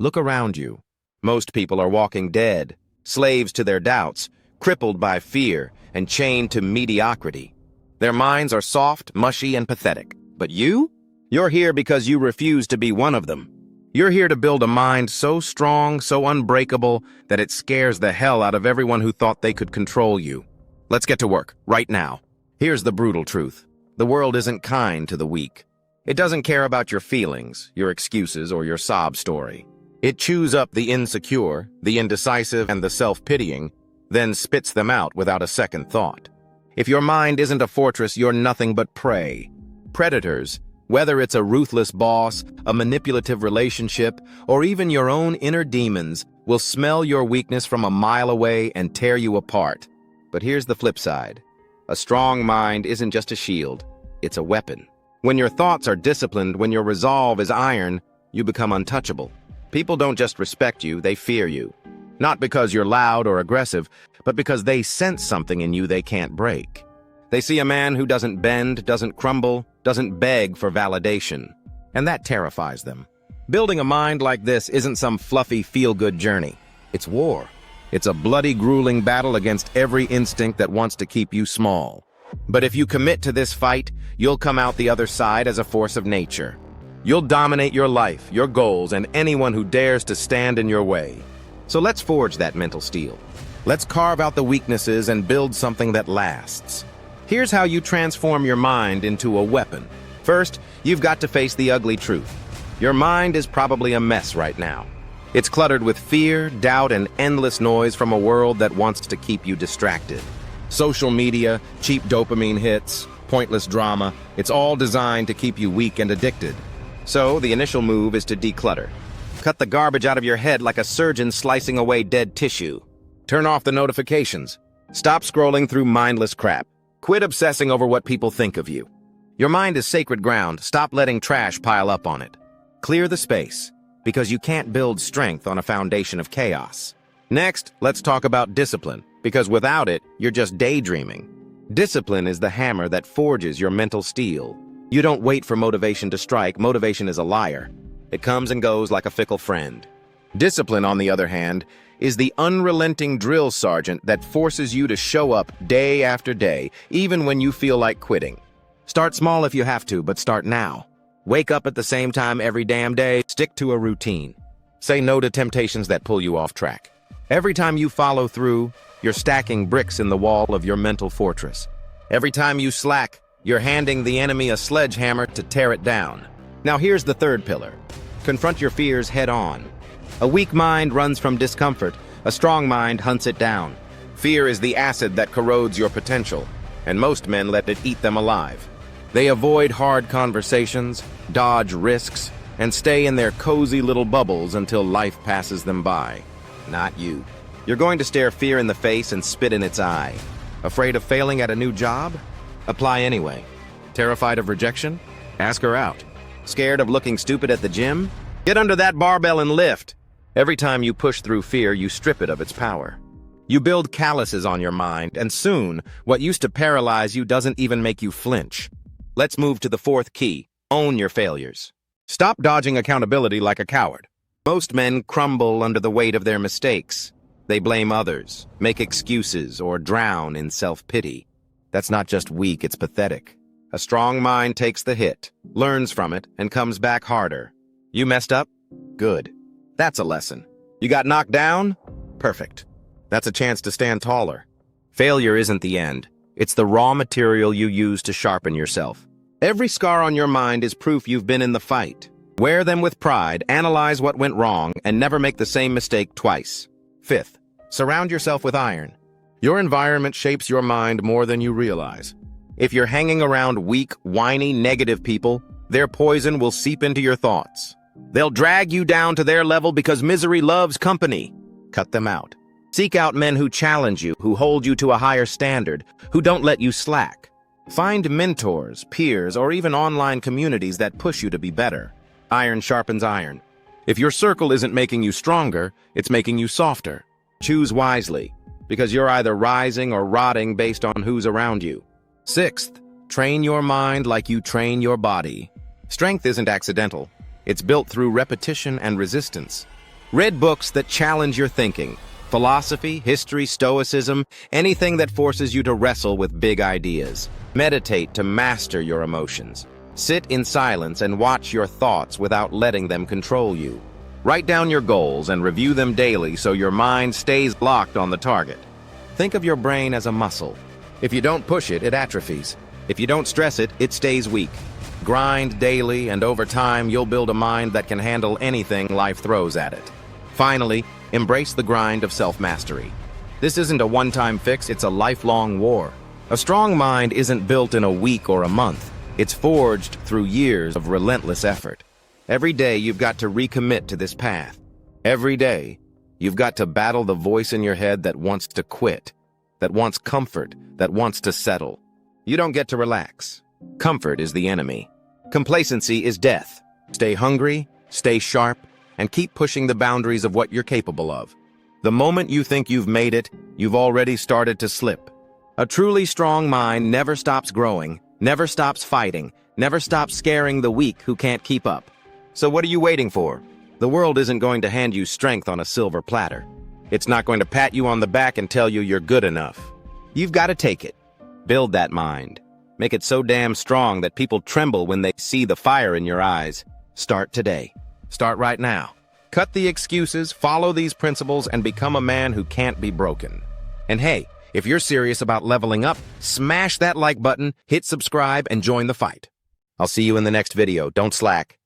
Look around you. Most people are walking dead, slaves to their doubts, crippled by fear, and chained to mediocrity. Their minds are soft, mushy, and pathetic. But you? You're here because you refuse to be one of them. You're here to build a mind so strong, so unbreakable, that it scares the hell out of everyone who thought they could control you. Let's get to work, right now. Here's the brutal truth. The world isn't kind to the weak. It doesn't care about your feelings, your excuses, or your sob story. It chews up the insecure, the indecisive, and the self-pitying, then spits them out without a second thought. If your mind isn't a fortress, you're nothing but prey. Predators, whether it's a ruthless boss, a manipulative relationship, or even your own inner demons, will smell your weakness from a mile away and tear you apart. But here's the flip side. A strong mind isn't just a shield, it's a weapon. When your thoughts are disciplined, when your resolve is iron, you become untouchable. People don't just respect you, they fear you. Not because you're loud or aggressive, but because they sense something in you they can't break. They see a man who doesn't bend, doesn't crumble, doesn't beg for validation. And that terrifies them. Building a mind like this isn't some fluffy, feel-good journey. It's war. It's a bloody, grueling battle against every instinct that wants to keep you small. But if you commit to this fight, you'll come out the other side as a force of nature. You'll dominate your life, your goals, and anyone who dares to stand in your way. So let's forge that mental steel. Let's carve out the weaknesses and build something that lasts. Here's how you transform your mind into a weapon. First, you've got to face the ugly truth. Your mind is probably a mess right now. It's cluttered with fear, doubt, and endless noise from a world that wants to keep you distracted. Social media, cheap dopamine hits, pointless drama, it's all designed to keep you weak and addicted. So, the initial move is to declutter. Cut the garbage out of your head like a surgeon slicing away dead tissue. Turn off the notifications. Stop scrolling through mindless crap. Quit obsessing over what people think of you. Your mind is sacred ground. Stop letting trash pile up on it. Clear the space, because you can't build strength on a foundation of chaos. Next, let's talk about discipline, because without it, you're just daydreaming. Discipline is the hammer that forges your mental steel. You don't wait for motivation to strike. Motivation is a liar. It comes and goes like a fickle friend. Discipline, on the other hand, is the unrelenting drill sergeant that forces you to show up day after day, even when you feel like quitting. Start small if you have to, but start now. Wake up at the same time every damn day. Stick to a routine. Say no to temptations that pull you off track. Every time you follow through, you're stacking bricks in the wall of your mental fortress. Every time you slack, you're handing the enemy a sledgehammer to tear it down. Now here's the third pillar. Confront your fears head on. A weak mind runs from discomfort. A strong mind hunts it down. Fear is the acid that corrodes your potential, and most men let it eat them alive. They avoid hard conversations, dodge risks, and stay in their cozy little bubbles until life passes them by. Not you. You're going to stare fear in the face and spit in its eye. Afraid of failing at a new job? Apply anyway. Terrified of rejection? Ask her out. Scared of looking stupid at the gym? Get under that barbell and lift. Every time you push through fear, you strip it of its power. You build calluses on your mind, and soon, what used to paralyze you doesn't even make you flinch. Let's move to the fourth key. Own your failures. Stop dodging accountability like a coward. Most men crumble under the weight of their mistakes. They blame others, make excuses, or drown in self-pity. That's not just weak, it's pathetic. A strong mind takes the hit, learns from it, and comes back harder. You messed up? Good. That's a lesson. You got knocked down? Perfect. That's a chance to stand taller. Failure isn't the end. It's the raw material you use to sharpen yourself. Every scar on your mind is proof you've been in the fight. Wear them with pride, analyze what went wrong, and never make the same mistake twice. Fifth, surround yourself with iron. Your environment shapes your mind more than you realize. If you're hanging around weak, whiny, negative people, their poison will seep into your thoughts. They'll drag you down to their level because misery loves company. Cut them out. Seek out men who challenge you, who hold you to a higher standard, who don't let you slack. Find mentors, peers, or even online communities that push you to be better. Iron sharpens iron. If your circle isn't making you stronger, it's making you softer. Choose wisely, because you're either rising or rotting based on who's around you. Sixth, train your mind like you train your body. Strength isn't accidental. It's built through repetition and resistance. Read books that challenge your thinking. Philosophy, history, stoicism, anything that forces you to wrestle with big ideas. Meditate to master your emotions. Sit in silence and watch your thoughts without letting them control you. Write down your goals and review them daily so your mind stays locked on the target. Think of your brain as a muscle. If you don't push it, it atrophies. If you don't stress it, it stays weak. Grind daily, and over time, you'll build a mind that can handle anything life throws at it. Finally, embrace the grind of self-mastery. This isn't a one-time fix, it's a lifelong war. A strong mind isn't built in a week or a month. It's forged through years of relentless effort. Every day, you've got to recommit to this path. Every day, you've got to battle the voice in your head that wants to quit, that wants comfort, that wants to settle. You don't get to relax. Comfort is the enemy. Complacency is death. Stay hungry, stay sharp, and keep pushing the boundaries of what you're capable of. The moment you think you've made it, you've already started to slip. A truly strong mind never stops growing, never stops fighting, never stops scaring the weak who can't keep up. So what are you waiting for? The world isn't going to hand you strength on a silver platter. It's not going to pat you on the back and tell you you're good enough. You've got to take it. Build that mind. Make it so damn strong that people tremble when they see the fire in your eyes. Start today. Start right now. Cut the excuses, follow these principles, and become a man who can't be broken. And hey, if you're serious about leveling up, smash that like button, hit subscribe, and join the fight. I'll see you in the next video. Don't slack.